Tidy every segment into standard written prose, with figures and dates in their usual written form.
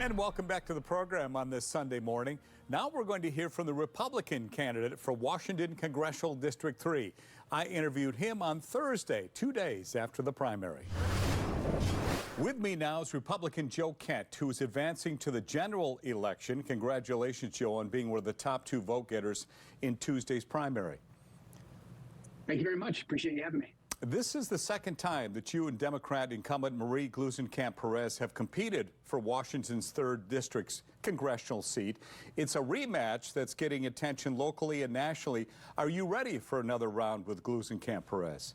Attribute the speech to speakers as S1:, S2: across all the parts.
S1: And welcome back to the program on this Sunday morning. Now we're going to hear from the Republican candidate for Washington Congressional District 3. I interviewed him on Thursday, 2 days after the primary. With me now is Republican Joe Kent, who is advancing to the general election. Congratulations, Joe, on being one of the top 2 vote getters in Tuesday's primary.
S2: Thank you very much. Appreciate you having me.
S1: This is the second time that you and Democrat incumbent Marie Gluesenkamp Perez have competed for Washington's 3rd District's congressional seat. It's a rematch that's getting attention locally and nationally. Are you ready for another round with Gluesenkamp Perez?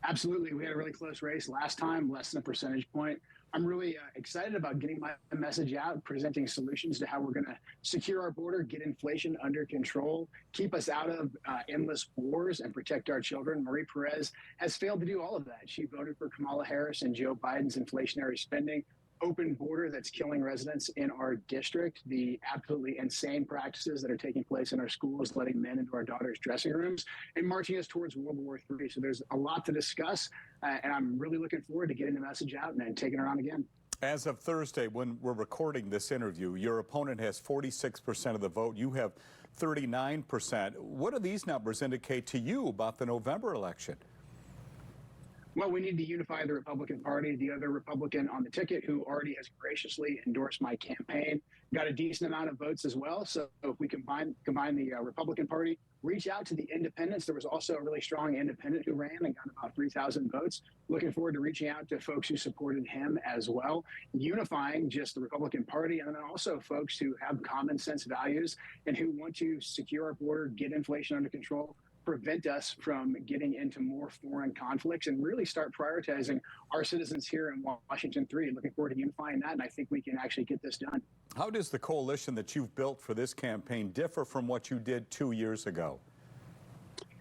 S2: Absolutely. We had a really close race last time, less than a percentage point. I'm really excited about getting my message out, presenting solutions to how we're going to secure our border, get inflation under control, keep us out of endless wars, and protect our children. Marie Perez has failed to do all of that. She voted for Kamala Harris and Joe Biden's inflationary spending, open border that's killing residents in our district, the absolutely insane practices that are taking place in our schools, letting men into our daughters' dressing rooms, and marching us towards World War III. So there's a lot to discuss, and I'm really looking forward to getting the message out and taking her on again.
S1: As of Thursday, when we're recording this interview, your opponent has 46% of the vote. You have 39%. What do these numbers indicate to you about the November election?
S2: Well, we need to unify the Republican Party. The other Republican on the ticket, who already has graciously endorsed my campaign, got a decent amount of votes as well. So if we combine the Republican Party, reach out to the independents. There was also a really strong independent who ran and got about 3,000 votes. Looking forward to reaching out to folks who supported him as well, unifying just the Republican Party, and then also folks who have common sense values and who want to secure our border, get inflation under control, prevent us from getting into more foreign conflicts, and really start prioritizing our citizens here in Washington 3. Looking forward to unifying that, and I think we can actually get this done.
S1: How does the coalition that you've built for this campaign differ from what you did 2 years ago?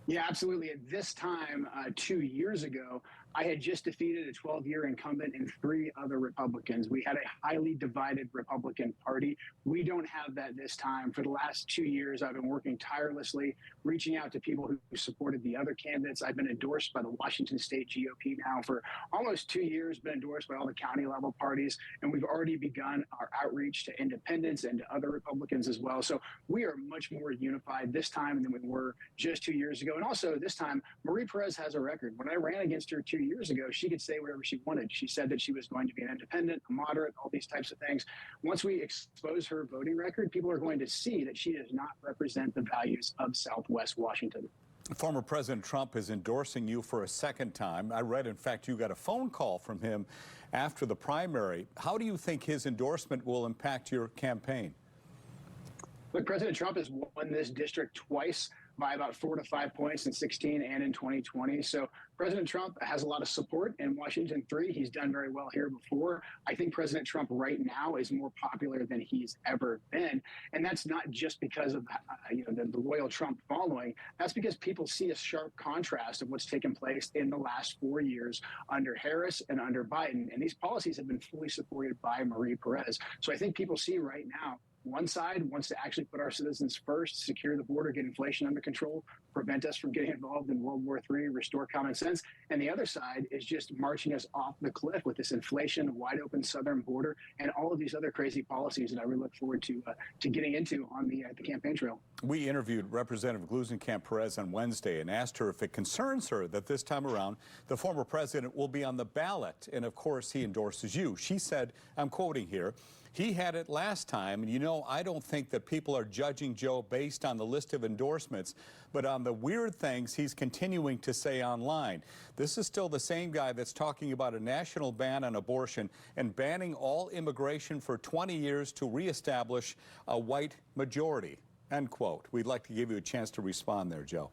S2: Yeah, absolutely. At this time, 2 years ago, I had just defeated a 12-year incumbent and 3 other Republicans. We had a highly divided Republican Party. We don't have that this time. For the last 2 years, I've been working tirelessly, reaching out to people who supported the other candidates. I've been endorsed by the Washington State GOP now for almost 2 years, been endorsed by all the county level parties, and we've already begun our outreach to independents and to other Republicans as well. So we are much more unified this time than we were just 2 years ago. And also this time, Marie Perez has a record. When I ran against her 2 years ago, she could say whatever she wanted. She said that she was going to be an independent, a moderate, all these types of things. Once we expose her voting record, people are going to see that she does not represent the values of Southwest Washington.
S1: Former President Trump is endorsing you for a second time. I read, in fact, you got a phone call from him after the primary. How do you think his endorsement will impact your campaign?
S2: Look, President Trump has won this district twice by about 4 to 5 points in 2016 and in 2020. So President Trump has a lot of support in Washington 3. He's done very well here before. I think President Trump right now is more popular than he's ever been. And that's not just because of the loyal Trump following. That's because people see a sharp contrast of what's taken place in the last 4 years under Harris and under Biden. And these policies have been fully supported by Marie Perez. So I think people see right now, one side wants to actually put our citizens first, secure the border, get inflation under control, prevent us from getting involved in World War III, restore common sense. And the other side is just marching us off the cliff with this inflation, wide open southern border, and all of these other crazy policies that I really look forward to getting into on the campaign trail.
S1: We interviewed Representative Gluesenkamp Perez on Wednesday and asked her if it concerns her that this time around the former president will be on the ballot. And of course, he endorses you. She said, I'm quoting here, he had it last time, and I don't think that people are judging Joe based on the list of endorsements, but on the weird things he's continuing to say online. This is still the same guy that's talking about a national ban on abortion and banning all immigration for 20 years to reestablish a white majority, end quote. We'd like to give you a chance to respond there, Joe.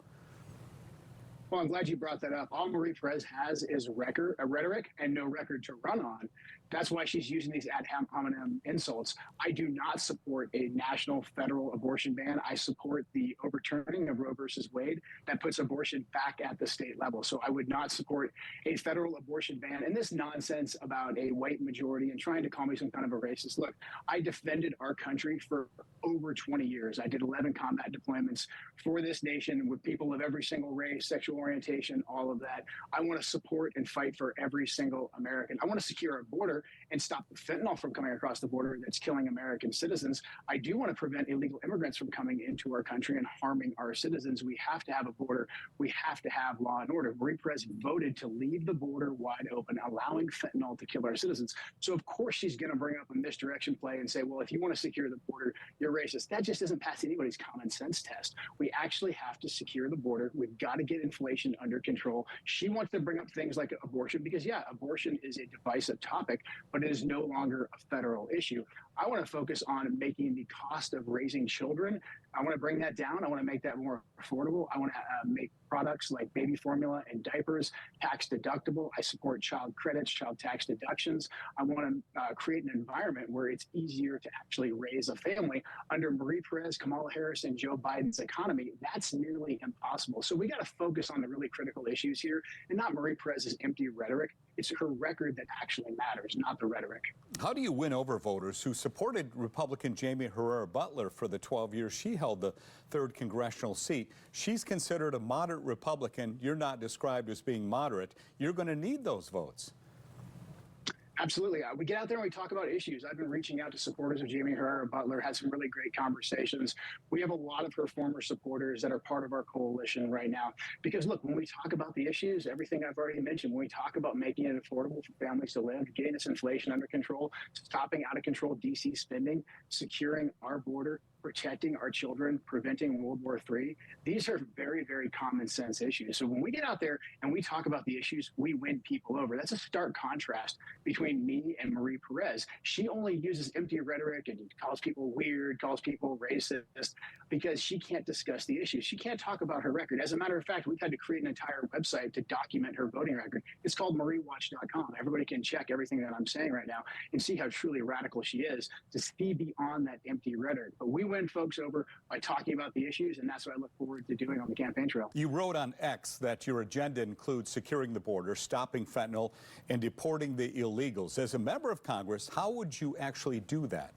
S2: Well, I'm glad you brought that up. All Marie Perez has is rhetoric and no record to run on. That's why she's using these ad hominem insults. I do not support a national federal abortion ban. I support the overturning of Roe versus Wade that puts abortion back at the state level. So I would not support a federal abortion ban. And this nonsense about a white majority and trying to call me some kind of a racist. Look, I defended our country for over 20 years. I did 11 combat deployments for this nation with people of every single race, sexual sexual orientation, all of that. I want to support and fight for every single American. I want to secure our border and stop the fentanyl from coming across the border that's killing American citizens. I do want to prevent illegal immigrants from coming into our country and harming our citizens. We have to have a border. We have to have law and order. Marie Perez voted to leave the border wide open, allowing fentanyl to kill our citizens. So of course she's going to bring up a misdirection play and say, well, if you want to secure the border, you're racist. That just doesn't pass anybody's common sense test. We actually have to secure the border. We've got to get inflation under control. She wants to bring up things like abortion because, yeah, abortion is a divisive topic, but it is no longer a federal issue. I want to focus on making the cost of raising children. I want to bring that down. I want to make that more affordable. I want to make products like baby formula and diapers tax deductible. I support child credits, child tax deductions. I want to create an environment where it's easier to actually raise a family. Under Marie Perez, Kamala Harris, and Joe Biden's economy, that's nearly impossible. So we got to focus on the really critical issues here and not Marie Perez's empty rhetoric. It's her record that actually matters, not the rhetoric.
S1: How do you win over voters who supported Republican Jamie Herrera Butler for the 12 years she held the 3rd congressional seat? She's considered a moderate Republican. You're not described as being moderate. You're going to need those votes.
S2: Absolutely. We get out there and we talk about issues. I've been reaching out to supporters of Jamie Herrera Butler, had some really great conversations. We have a lot of her former supporters that are part of our coalition right now. Because look, when we talk about the issues, everything I've already mentioned, when we talk about making it affordable for families to live, getting this inflation under control, stopping out of control DC spending, securing our border, protecting our children, preventing World War III. These are very, very common sense issues. So when we get out there and we talk about the issues, we win people over. That's a stark contrast between me and Marie Perez. She only uses empty rhetoric and calls people weird, calls people racist, because she can't discuss the issues. She can't talk about her record. As a matter of fact, we've had to create an entire website to document her voting record. It's called mariewatch.com. Everybody can check everything that I'm saying right now and see how truly radical she is to see beyond that empty rhetoric. But we win folks over by talking about the issues, and that's what I look forward to doing on the campaign trail.
S1: You wrote on X that your agenda includes securing the border, stopping fentanyl, and deporting the illegals. As a member of Congress, how would you actually do that?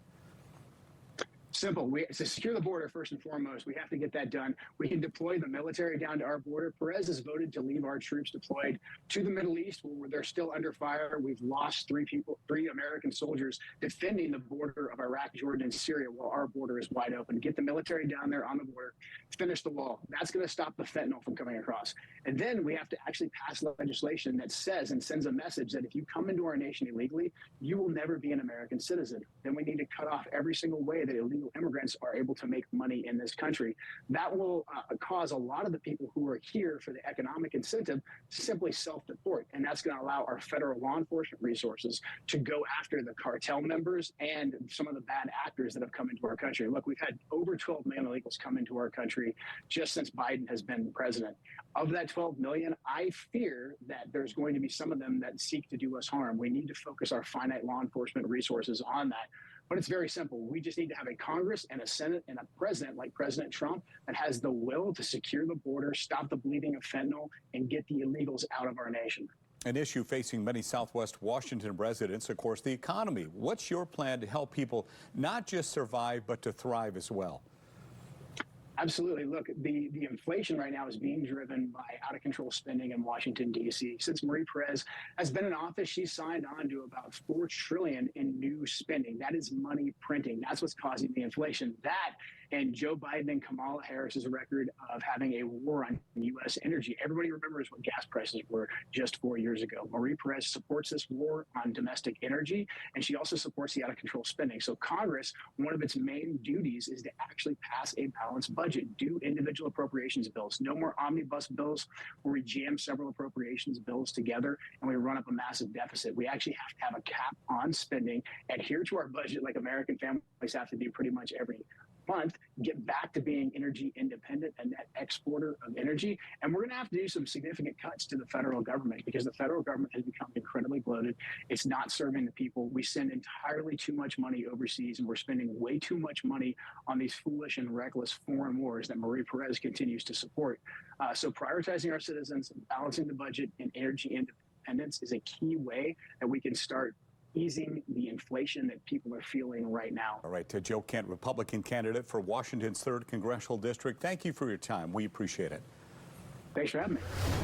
S2: Simple. To secure the border, first and foremost, we have to get that done. We can deploy the military down to our border. Perez has voted to leave our troops deployed to the Middle East, where they're still under fire. We've lost three American soldiers defending the border of Iraq, Jordan, and Syria, while our border is wide open. Get the military down there on the border, finish the wall. That's going to stop the fentanyl from coming across. And then we have to actually pass legislation that says and sends a message that if you come into our nation illegally, you will never be an American citizen. Then we need to cut off every single way that illegal immigrants are able to make money in this country. That will cause a lot of the people who are here for the economic incentive to simply self-deport. And that's going to allow our federal law enforcement resources to go after the cartel members and some of the bad actors that have come into our country. Look, we've had over 12 million illegals come into our country just since Biden has been president. Of that 12 million, I fear that there's going to be some of them that seek to do us harm. We need to focus our finite law enforcement resources on that. But it's very simple. We just need to have a Congress and a Senate and a president like President Trump that has the will to secure the border, stop the bleeding of fentanyl, and get the illegals out of our nation.
S1: An issue facing many Southwest Washington residents, of course, the economy. What's your plan to help people not just survive, but to thrive as well?
S2: Absolutely. Look, the inflation right now is being driven by out-of-control spending in Washington, D.C. Since Marie Perez has been in office, she's signed on to about $4 trillion in new spending. That is money printing. That's what's causing the inflation. That and Joe Biden and Kamala Harris's record of having a war on U.S. energy. Everybody remembers what gas prices were just 4 years ago. Marie Perez supports this war on domestic energy, and she also supports the out-of-control spending. So Congress, one of its main duties is to actually pass a balanced budget, do individual appropriations bills. No more omnibus bills where we jam several appropriations bills together and we run up a massive deficit. We actually have to have a cap on spending, adhere to our budget like American families have to do pretty much every month, get back to being energy independent, a net exporter of energy. And we're going to have to do some significant cuts to the federal government because the federal government has become incredibly bloated. It's not serving the people. We send entirely too much money overseas, and we're spending way too much money on these foolish and reckless foreign wars that Marie Perez continues to support. So prioritizing our citizens, balancing the budget, and energy independence is a key way that we can start easing the inflation that people are feeling right now.
S1: All right, Joe Kent, Republican candidate for Washington's 3rd Congressional District. Thank you for your time. We appreciate it.
S2: Thanks for having me.